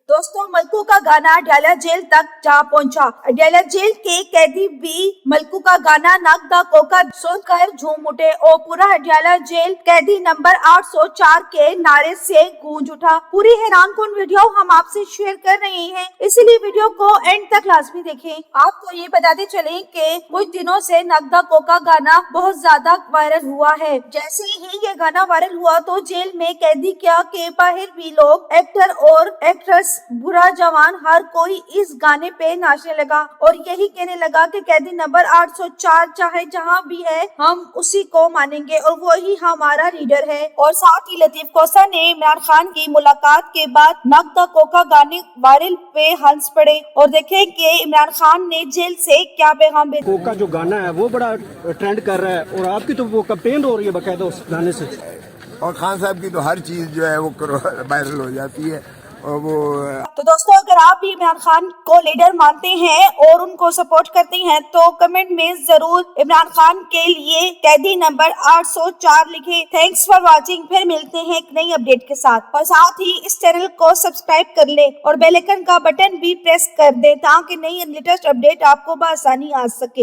दोस्तों, मलकू का गाना अडयाला जेल तक जा पहुंचा। अडयाला जेल के कैदी भी मलकू का गाना नक दा कोका सुनकर झूम उठे और पूरा अडयाला जेल कैदी नंबर 804 के नारे से गूंज उठा। पूरी हैरानकुन वीडियो हम आपसे शेयर कर रहे हैं, इसलिए वीडियो को एंड तक लाजमी देखें। आपको ये बताते चले कि कुछ दिनों से नक दा कोका गाना बहुत ज्यादा वायरल हुआ है। जैसे ही ये गाना वायरल हुआ तो जेल में कैदी क्या के बाहर भी लोग, एक्टर और एक्ट्रेस, बुरा जवान, हर कोई इस गाने पे नाचने लगा और यही कहने लगा कि कैदी नंबर 804 चाहे जहाँ भी है हम उसी को मानेंगे और वही हमारा लीडर है। और साथ ही लतीफ कोसा ने इमरान खान की मुलाकात के बाद नक दा कोका गाने वायरल पे हंस पड़े और देखें कि इमरान खान ने जेल से क्या पैगाम भेजा। कोका जो गाना है वो बड़ा ट्रेंड कर रहा है और आपकी तो वो कैंपेन हो रही है बाकायदा उस गाने से, और खान साहब की तो हर चीज जो है वो वायरल हो जाती है। और वो तो दोस्तों, अगर आप भी इमरान खान को लीडर मानते हैं और उनको सपोर्ट करते हैं तो कमेंट में जरूर इमरान खान के लिए कैदी नंबर 804 लिखें। Thanks for watching. फिर मिलते हैं एक नई अपडेट के साथ और साथ ही इस चैनल को सब्सक्राइब कर ले और बेल आइकन का बटन भी प्रेस कर दे ताकि नई लेटेस्ट अपडेट आपको बआसानी आ सके।